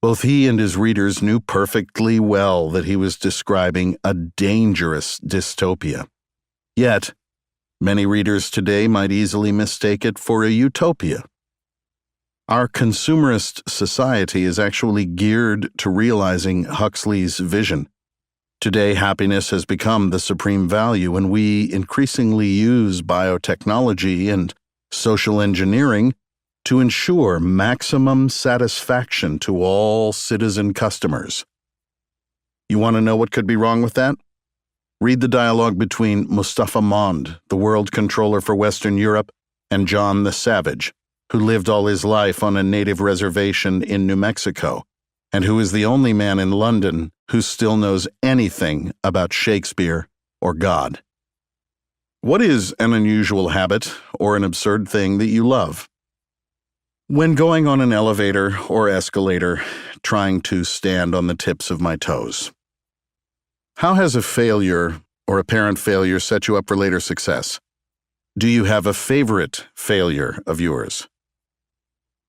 Both he and his readers knew perfectly well that he was describing a dangerous dystopia. Yet, many readers today might easily mistake it for a utopia. Our consumerist society is actually geared to realizing Huxley's vision. Today, happiness has become the supreme value, and we increasingly use biotechnology and social engineering to ensure maximum satisfaction to all citizen customers. You want to know what could be wrong with that? Read the dialogue between Mustafa Mond, the world controller for Western Europe, and John the Savage, who lived all his life on a native reservation in New Mexico, and who is the only man in London who still knows anything about Shakespeare or God. What is an unusual habit or an absurd thing that you love? When going on an elevator or escalator, trying to stand on the tips of my toes. How has a failure or apparent failure set you up for later success? Do you have a favorite failure of yours?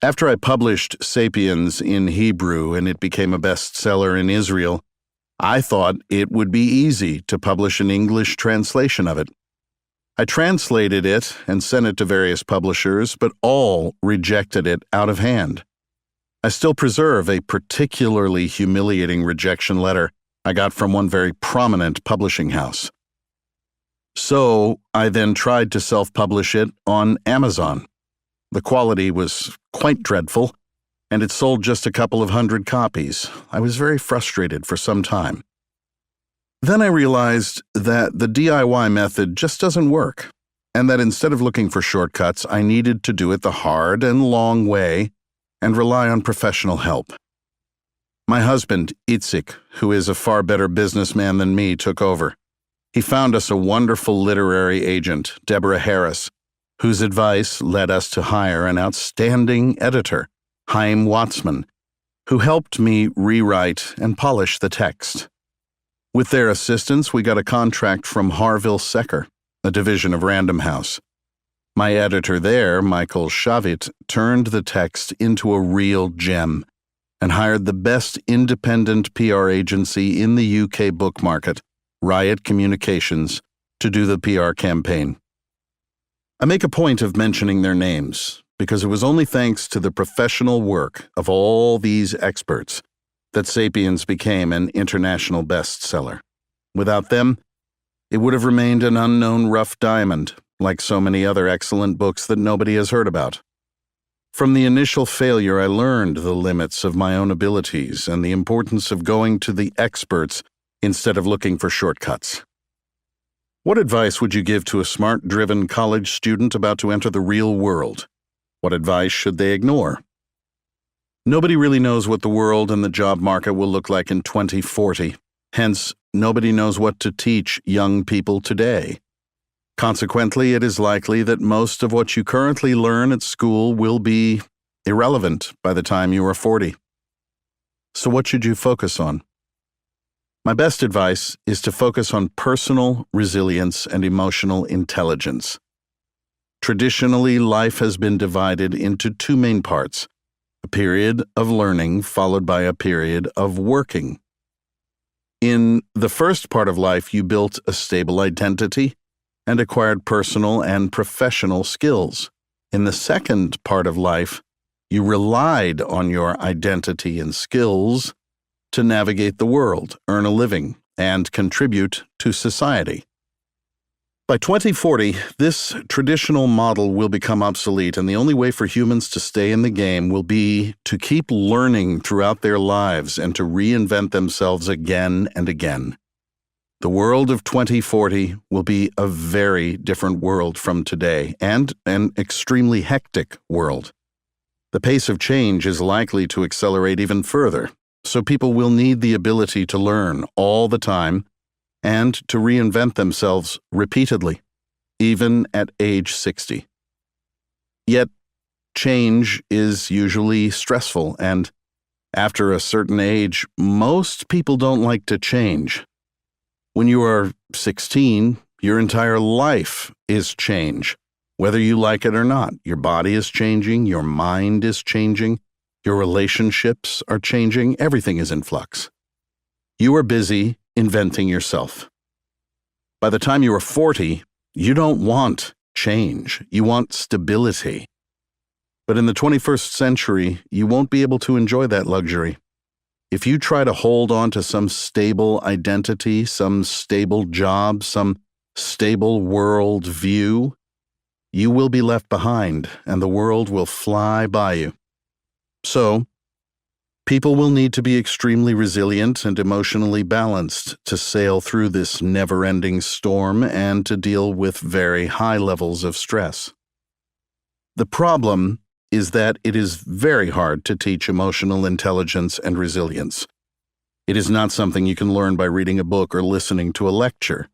After I published Sapiens in Hebrew and it became a bestseller in Israel, I thought it would be easy to publish an English translation of it. I translated it and sent it to various publishers, but all rejected it out of hand. I still preserve a particularly humiliating rejection letter I got from one very prominent publishing house. So I then tried to self-publish it on Amazon. The quality was quite dreadful, and it sold just a couple of hundred copies. I was very frustrated for some time. Then I realized that the DIY method just doesn't work, and that instead of looking for shortcuts, I needed to do it the hard and long way and rely on professional help. My husband, Itzik, who is a far better businessman than me, took over. He found us a wonderful literary agent, Deborah Harris, whose advice led us to hire an outstanding editor, Chaim Watzman, who helped me rewrite and polish the text. With their assistance, we got a contract from Harville Secker, a division of Random House. My editor there, Michael Shavit, turned the text into a real gem and hired the best independent PR agency in the UK book market, Riot Communications, to do the PR campaign. I make a point of mentioning their names because it was only thanks to the professional work of all these experts that Sapiens became an international bestseller. Without them, it would have remained an unknown rough diamond, like so many other excellent books that nobody has heard about. From the initial failure, I learned the limits of my own abilities and the importance of going to the experts instead of looking for shortcuts. What advice would you give to a smart-driven college student about to enter the real world? What advice should they ignore? Nobody really knows what the world and the job market will look like in 2040. Hence, nobody knows what to teach young people today. Consequently, it is likely that most of what you currently learn at school will be irrelevant by the time you are 40. So what should you focus on? My best advice is to focus on personal resilience and emotional intelligence. Traditionally, life has been divided into two main parts: a period of learning followed by a period of working. In the first part of life, you built a stable identity and acquired personal and professional skills. In the second part of life, you relied on your identity and skills to navigate the world, earn a living, and contribute to society. By 2040, this traditional model will become obsolete, and the only way for humans to stay in the game will be to keep learning throughout their lives and to reinvent themselves again and again. The world of 2040 will be a very different world from today, and an extremely hectic world. The pace of change is likely to accelerate even further, so people will need the ability to learn all the time and to reinvent themselves repeatedly, even at age 60. Yet, change is usually stressful, and after a certain age, most people don't like to change. When you are 16, your entire life is change, whether you like it or not. Your body is changing, your mind is changing, Your relationships are changing. Everything is in flux. You are busy inventing yourself. By the time you are 40, you don't want change. You want stability. But in the 21st century, you won't be able to enjoy that luxury. If you try to hold on to some stable identity, some stable job, some stable world view, you will be left behind and the world will fly by you. So, people will need to be extremely resilient and emotionally balanced to sail through this never-ending storm and to deal with very high levels of stress. The problem is that it is very hard to teach emotional intelligence and resilience. It is not something you can learn by reading a book or listening to a lecture.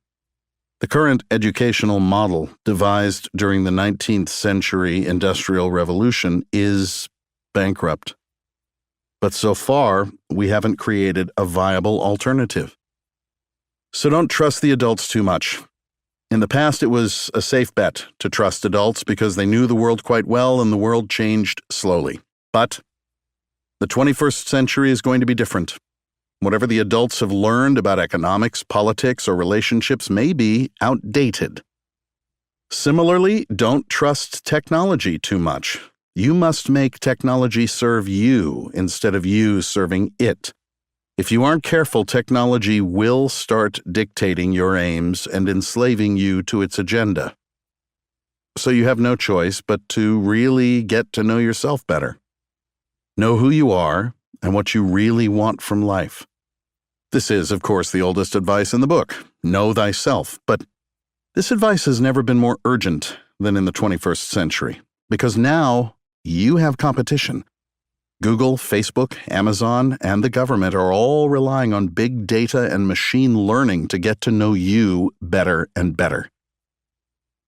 The current educational model devised during the 19th century Industrial Revolution is bankrupt. But so far, we haven't created a viable alternative. So don't trust the adults too much. In the past, it was a safe bet to trust adults because they knew the world quite well and the world changed slowly. But the 21st century is going to be different. Whatever the adults have learned about economics, politics, or relationships may be outdated. Similarly, don't trust technology too much. You must make technology serve you instead of you serving it. If you aren't careful, technology will start dictating your aims and enslaving you to its agenda. So you have no choice but to really get to know yourself better. Know who you are and what you really want from life. This is, of course, the oldest advice in the book, know thyself. But this advice has never been more urgent than in the 21st century, because now you have competition. Google, Facebook, Amazon, and the government are all relying on big data and machine learning to get to know you better and better.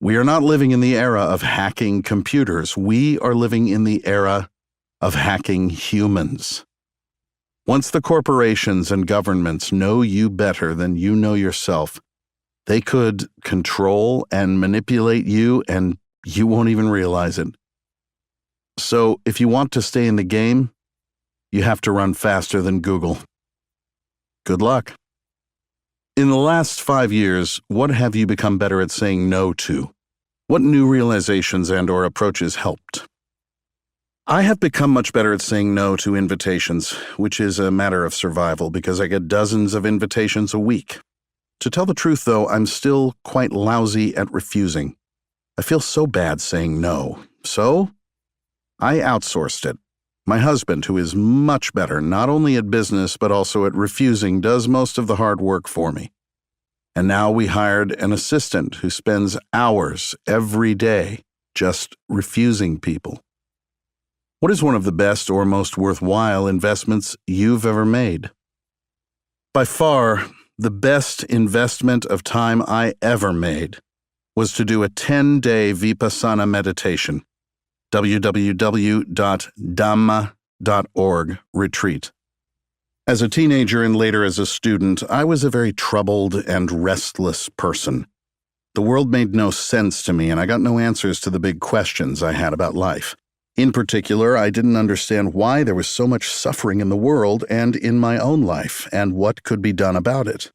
We are not living in the era of hacking computers. We are living in the era of hacking humans. Once the corporations and governments know you better than you know yourself, they could control and manipulate you, and you won't even realize it. So, if you want to stay in the game, you have to run faster than Google. Good luck. In the last 5 years, what have you become better at saying no to? What new realizations and/or approaches helped? I have become much better at saying no to invitations, which is a matter of survival because I get dozens of invitations a week. To tell the truth, though, I'm still quite lousy at refusing. I feel so bad saying no. So I outsourced it. My husband, who is much better not only at business but also at refusing, does most of the hard work for me. And now we hired an assistant who spends hours every day just refusing people. What is one of the best or most worthwhile investments you've ever made? By far, the best investment of time I ever made was to do a 10-day Vipassana meditation. www.dhamma.org retreat. As a teenager and later as a student, I was a very troubled and restless person. The world made no sense to me, and I got no answers to the big questions I had about life. In particular, I didn't understand why there was so much suffering in the world and in my own life, and what could be done about it.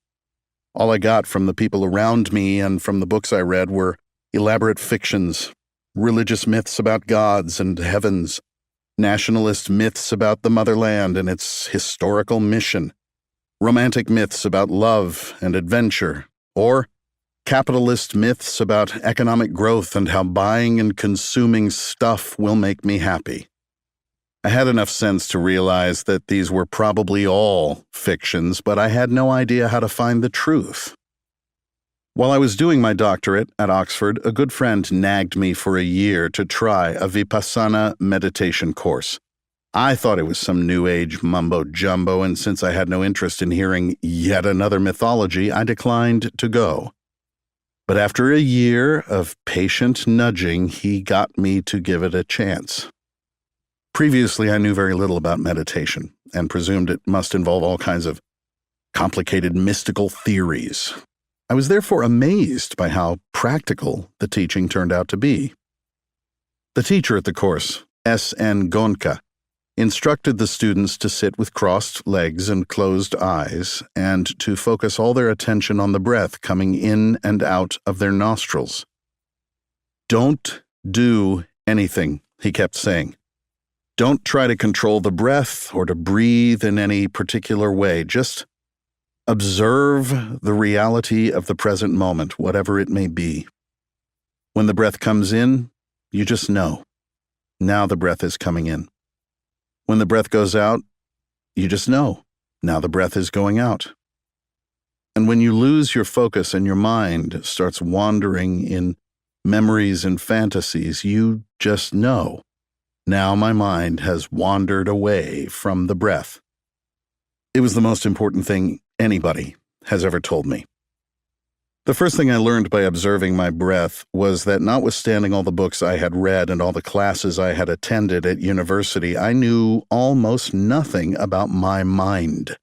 All I got from the people around me and from the books I read were elaborate fictions, religious myths about gods and heavens, nationalist myths about the motherland and its historical mission, romantic myths about love and adventure, or capitalist myths about economic growth and how buying and consuming stuff will make me happy. I had enough sense to realize that these were probably all fictions, but I had no idea how to find the truth. While I was doing my doctorate at Oxford, a good friend nagged me for a year to try a Vipassana meditation course. I thought it was some New Age mumbo-jumbo, and since I had no interest in hearing yet another mythology, I declined to go. But after a year of patient nudging, he got me to give it a chance. Previously, I knew very little about meditation and presumed it must involve all kinds of complicated mystical theories. I was therefore amazed by how practical the teaching turned out to be. The teacher at the course, S.N. Gonka, instructed the students to sit with crossed legs and closed eyes and to focus all their attention on the breath coming in and out of their nostrils. Don't do anything, he kept saying. Don't try to control the breath or to breathe in any particular way. Just observe the reality of the present moment, whatever it may be. When the breath comes in, you just know. Now the breath is coming in. When the breath goes out, you just know. Now the breath is going out. And when you lose your focus and your mind starts wandering in memories and fantasies, you just know. Now my mind has wandered away from the breath. It was the most important thing anybody has ever told me. The first thing I learned by observing my breath was that notwithstanding all the books I had read and all the classes I had attended at university, I knew almost nothing about my mind,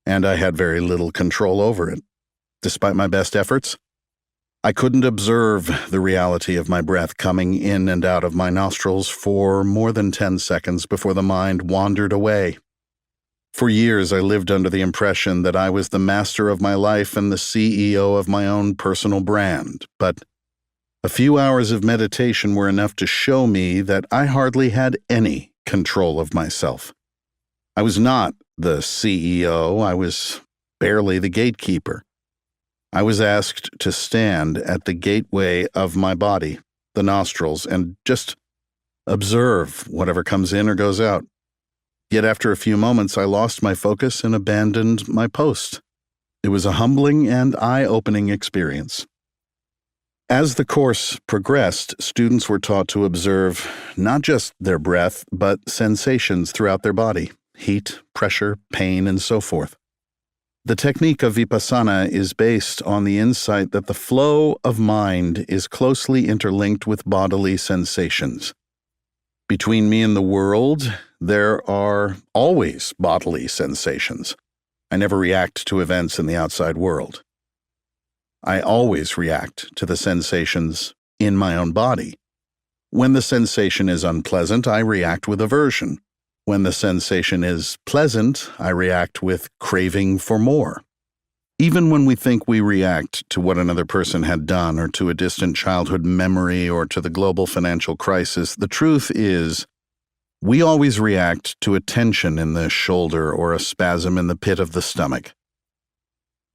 and I had very little control over it. Despite my best efforts, I couldn't observe the reality of my breath coming in and out of my nostrils for more than 10 seconds before the mind wandered away. For years, I lived under the impression that I was the master of my life and the CEO of my own personal brand, but a few hours of meditation were enough to show me that I hardly had any control of myself. I was not the CEO, I was barely the gatekeeper. I was asked to stand at the gateway of my body, the nostrils, and just observe whatever comes in or goes out. Yet after a few moments, I lost my focus and abandoned my post. It was a humbling and eye-opening experience. As the course progressed, students were taught to observe not just their breath, but sensations throughout their body, heat, pressure, pain, and so forth. The technique of Vipassana is based on the insight that the flow of mind is closely interlinked with bodily sensations. Between me and the world, there are always bodily sensations. I never react to events in the outside world. I always react to the sensations in my own body. When the sensation is unpleasant, I react with aversion. When the sensation is pleasant, I react with craving for more. Even when we think we react to what another person had done or to a distant childhood memory or to the global financial crisis, the truth is we always react to a tension in the shoulder or a spasm in the pit of the stomach.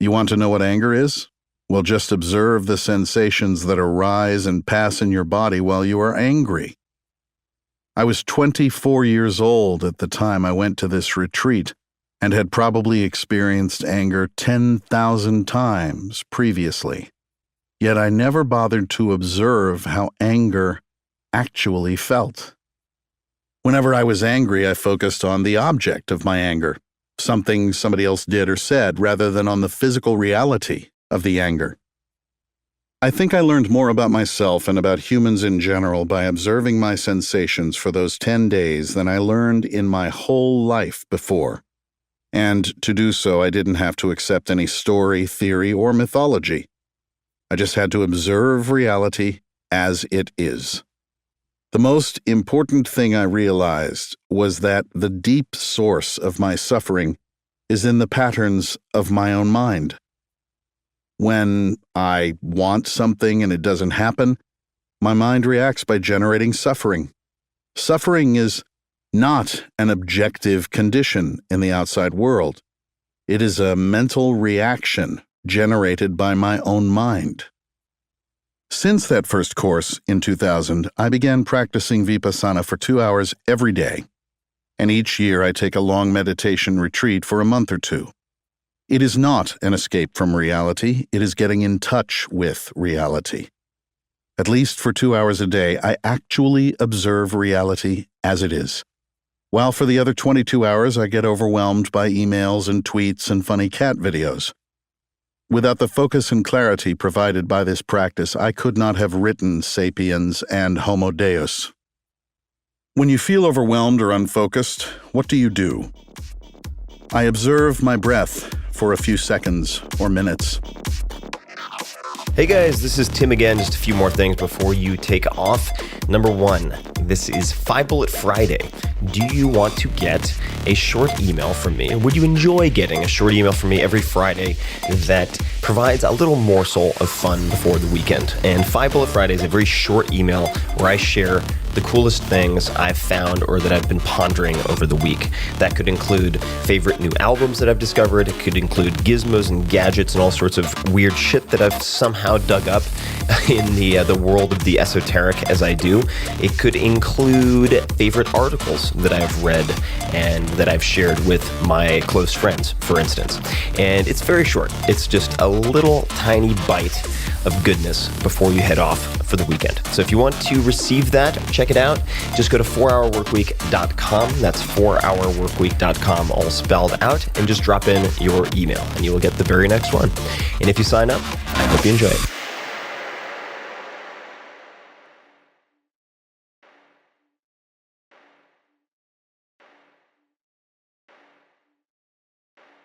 You want to know what anger is? Well, just observe the sensations that arise and pass in your body while you are angry. I was 24 years old at the time I went to this retreat and had probably experienced anger 10,000 times previously. Yet I never bothered to observe how anger actually felt. Whenever I was angry, I focused on the object of my anger, something somebody else did or said, rather than on the physical reality of the anger. I think I learned more about myself and about humans in general by observing my sensations for those 10 days than I learned in my whole life before. And to do so, I didn't have to accept any story, theory, or mythology. I just had to observe reality as it is. The most important thing I realized was that the deep source of my suffering is in the patterns of my own mind. When I want something and it doesn't happen, my mind reacts by generating suffering. Suffering is not an objective condition in the outside world. It is a mental reaction generated by my own mind. Since that first course in 2000, I began practicing Vipassana for 2 hours every day, and each year I take a long meditation retreat for a month or two. It is not an escape from reality, it is getting in touch with reality. At least for 2 hours a day, I actually observe reality as it is. While for the other 22 hours, I get overwhelmed by emails and tweets and funny cat videos. Without the focus and clarity provided by this practice, I could not have written Sapiens and Homo Deus. When you feel overwhelmed or unfocused, what do? I observe my breath for a few seconds or minutes. Hey guys, this is Tim again. Just a few more things before you take off. Number one, this is 5 Bullet Friday. do you want to get a short email from me? Would you enjoy getting a short email from me every Friday that provides a little morsel of fun before the weekend? And 5 Bullet Friday is a very short email where I share the coolest things I've found or that I've been pondering over the week. That could include favorite new albums that I've discovered. It could include gizmos and gadgets and all sorts of weird shit that I've somehow dug up in the world of the esoteric as I do. It could include favorite articles that I've read and that I've shared with my close friends, for instance. And it's very short. It's just a little tiny bite of goodness before you head off for the weekend. So if you want to receive that, check it out. Just go to 4hourworkweek.com. That's 4hourworkweek.com, all spelled out, and just drop in your email and you will get the very next one. And if you sign up, I hope you enjoy it.